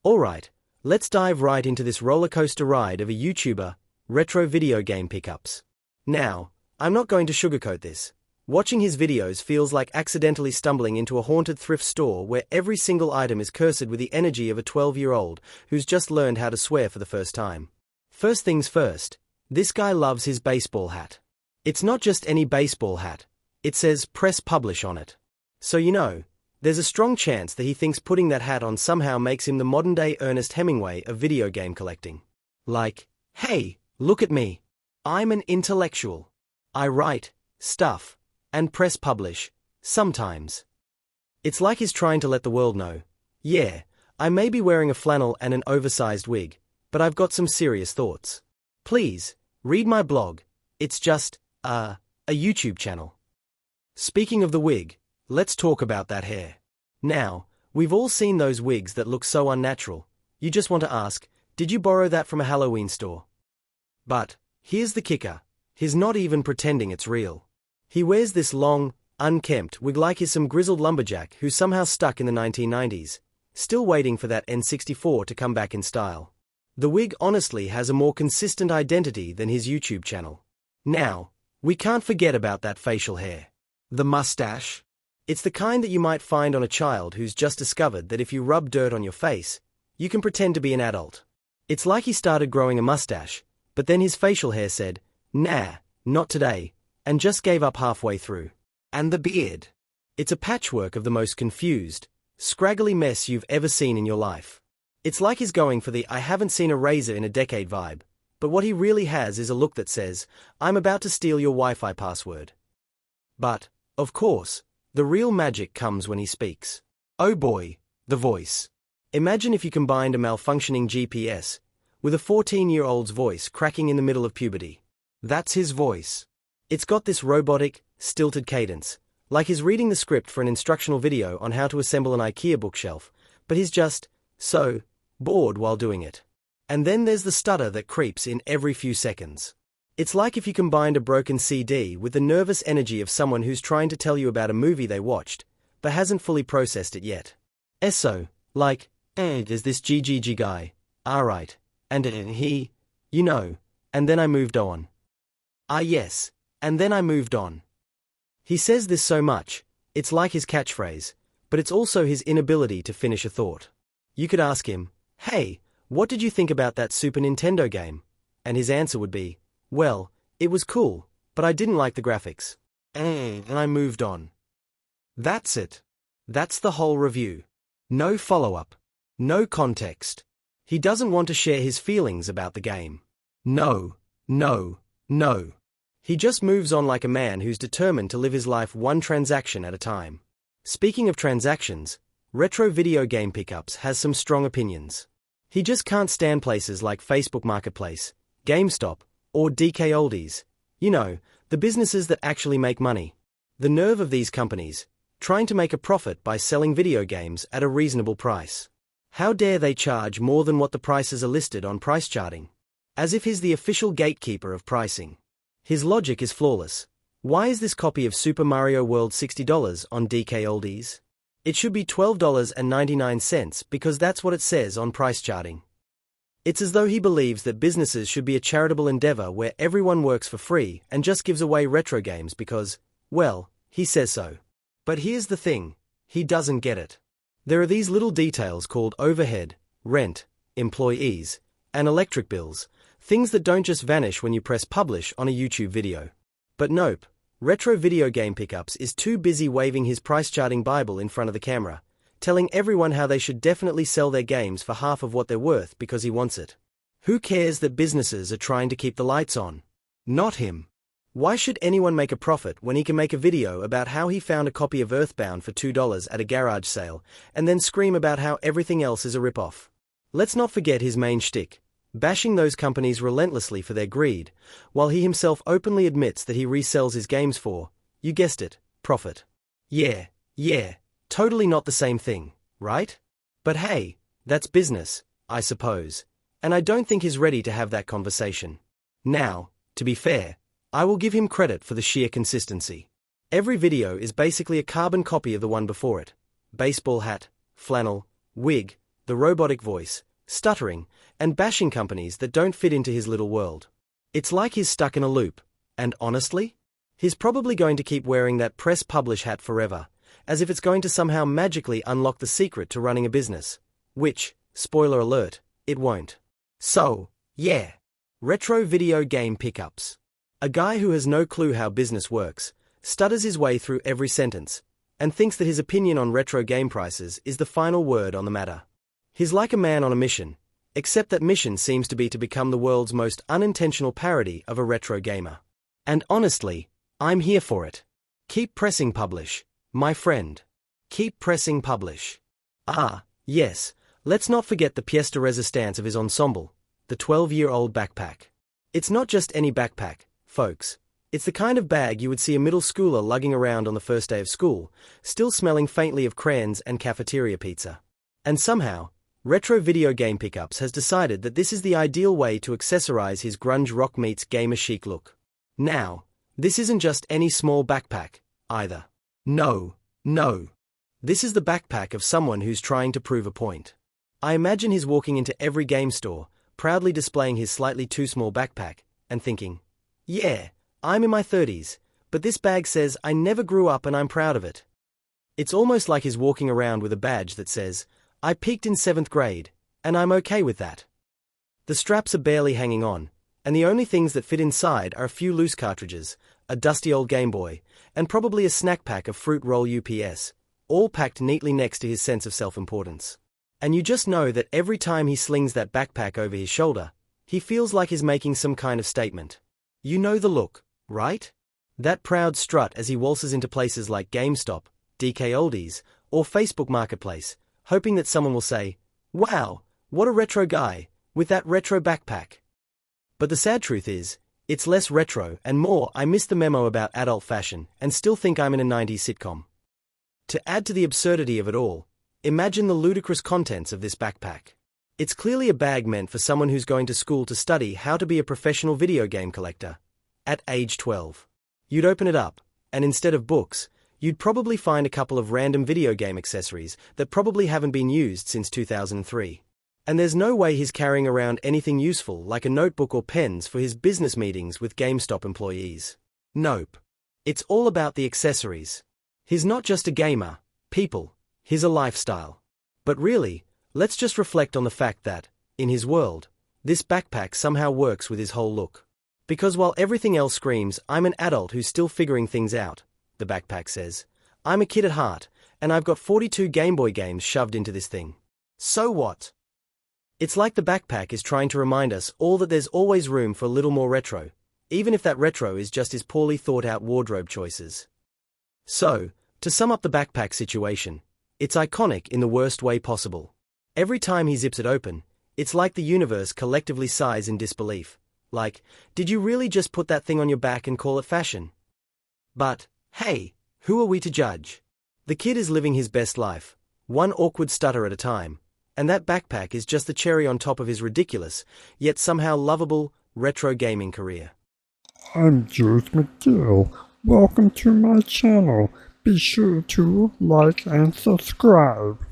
Alright, let's dive right into this roller coaster ride of a YouTuber, retro video game pickups. Now, I'm not going to sugarcoat this. Watching his videos feels like accidentally stumbling into a haunted thrift store where every single item is cursed with the energy of a 12-year-old who's just learned how to swear for the first time. First things first, this guy loves his baseball hat. It's not just any baseball hat, it says Press Publish on it. So there's a strong chance that he thinks putting that hat on somehow makes him the modern-day Ernest Hemingway of video game collecting. Like, hey, look at me. I'm an intellectual. I write stuff and press publish, sometimes. It's like he's trying to let the world know, yeah, I may be wearing a flannel and an oversized wig, but I've got some serious thoughts. Please, read my blog. It's just, a YouTube channel. Speaking of the wig, let's talk about that hair. Now, we've all seen those wigs that look so unnatural, you just want to ask, did you borrow that from a Halloween store? But, here's the kicker, he's not even pretending it's real. He wears this long, unkempt wig like he's some grizzled lumberjack who's somehow stuck in the 1990s, still waiting for that N64 to come back in style. The wig honestly has a more consistent identity than his YouTube channel. Now, we can't forget about that facial hair. The mustache. It's the kind that you might find on a child who's just discovered that if you rub dirt on your face, you can pretend to be an adult. It's like he started growing a mustache, but then his facial hair said, nah, not today, and just gave up halfway through. And the beard. It's a patchwork of the most confused, scraggly mess you've ever seen in your life. It's like he's going for the I haven't seen a razor in a decade vibe, but what he really has is a look that says, I'm about to steal your Wi-Fi password. But, of course, the real magic comes when he speaks. Oh boy, the voice. Imagine if you combined a malfunctioning GPS with a 14-year-old's voice cracking in the middle of puberty. That's his voice. It's got this robotic, stilted cadence, like he's reading the script for an instructional video on how to assemble an IKEA bookshelf, but he's just so bored while doing it. And then there's the stutter that creeps in every few seconds. It's like if you combined a broken CD with the nervous energy of someone who's trying to tell you about a movie they watched, but hasn't fully processed it yet. So, like, there's this GGG guy, alright, and he, and then I moved on. Yes. And then I moved on. He says this so much, it's like his catchphrase, but it's also his inability to finish a thought. You could ask him, hey, what did you think about that Super Nintendo game? And his answer would be, well, it was cool, but I didn't like the graphics. And I moved on. That's it. That's the whole review. No follow-up. No context. He doesn't want to share his feelings about the game. No. He just moves on like a man who's determined to live his life one transaction at a time. Speaking of transactions, retro video game pickups has some strong opinions. He just can't stand places like Facebook Marketplace, GameStop, or DKOldies. The businesses that actually make money. The nerve of these companies, trying to make a profit by selling video games at a reasonable price. How dare they charge more than what the prices are listed on PriceCharting? As if he's the official gatekeeper of pricing. His logic is flawless. Why is this copy of Super Mario World $60 on DKOldies? It should be $12.99 because that's what it says on PriceCharting. It's as though he believes that businesses should be a charitable endeavor where everyone works for free and just gives away retro games because, well, he says so. But here's the thing, he doesn't get it. There are these little details called overhead, rent, employees, and electric bills, things that don't just vanish when you press publish on a YouTube video. But nope, retro video game pickups is too busy waving his price charting Bible in front of the camera, telling everyone how they should definitely sell their games for half of what they're worth because he wants it. Who cares that businesses are trying to keep the lights on? Not him. Why should anyone make a profit when he can make a video about how he found a copy of Earthbound for $2 at a garage sale, and then scream about how everything else is a rip-off? Let's not forget his main shtick, bashing those companies relentlessly for their greed, while he himself openly admits that he resells his games for, you guessed it, profit. Yeah, totally not the same thing, right? But hey, that's business, I suppose, and I don't think he's ready to have that conversation. Now, to be fair, I will give him credit for the sheer consistency. Every video is basically a carbon copy of the one before it. Baseball hat, flannel, wig, the robotic voice, stuttering, and bashing companies that don't fit into his little world. It's like he's stuck in a loop, and honestly, he's probably going to keep wearing that press publish hat forever, as if it's going to somehow magically unlock the secret to running a business, which, spoiler alert, it won't. So, yeah. Retro video game pickups. A guy who has no clue how business works, stutters his way through every sentence, and thinks that his opinion on retro game prices is the final word on the matter. He's like a man on a mission, except that mission seems to be to become the world's most unintentional parody of a retro gamer. And honestly, I'm here for it. Keep pressing publish, my friend. Keep pressing publish. Ah, yes, let's not forget the pièce de résistance of his ensemble, the 12-year-old backpack. It's not just any backpack, folks. It's the kind of bag you would see a middle schooler lugging around on the first day of school, still smelling faintly of crayons and cafeteria pizza. And somehow, Retro Video Game Pickups has decided that this is the ideal way to accessorize his grunge rock meets gamer chic look. Now, this isn't just any small backpack, either. No. This is the backpack of someone who's trying to prove a point. I imagine he's walking into every game store, proudly displaying his slightly too small backpack, and thinking, yeah, I'm in my 30s, but this bag says I never grew up and I'm proud of it. It's almost like he's walking around with a badge that says, I peaked in 7th grade, and I'm okay with that. The straps are barely hanging on, and the only things that fit inside are a few loose cartridges, a dusty old Game Boy, and probably a snack pack of fruit roll UPS, all packed neatly next to his sense of self-importance. And you just know that every time he slings that backpack over his shoulder, he feels like he's making some kind of statement. You know the look, right? That proud strut as he waltzes into places like GameStop, DKOldies, or Facebook Marketplace, hoping that someone will say, wow, what a retro guy, with that retro backpack. But the sad truth is, it's less retro and more I miss the memo about adult fashion and still think I'm in a 90s sitcom. To add to the absurdity of it all, imagine the ludicrous contents of this backpack. It's clearly a bag meant for someone who's going to school to study how to be a professional video game collector. At age 12. You'd open it up, and instead of books, you'd probably find a couple of random video game accessories that probably haven't been used since 2003. And there's no way he's carrying around anything useful like a notebook or pens for his business meetings with GameStop employees. Nope. It's all about the accessories. He's not just a gamer, people, he's a lifestyle. But really, let's just reflect on the fact that, in his world, this backpack somehow works with his whole look. Because while everything else screams, I'm an adult who's still figuring things out, the backpack says, I'm a kid at heart, and I've got 42 Game Boy games shoved into this thing. So what? It's like the backpack is trying to remind us all that there's always room for a little more retro, even if that retro is just his poorly thought out wardrobe choices. So, to sum up the backpack situation, it's iconic in the worst way possible. Every time he zips it open, it's like the universe collectively sighs in disbelief. Like, did you really just put that thing on your back and call it fashion? But, hey, who are we to judge? The kid is living his best life, one awkward stutter at a time, and that backpack is just the cherry on top of his ridiculous, yet somehow lovable, retro gaming career. I'm Jules McGill. Welcome to my channel. Be sure to like and subscribe.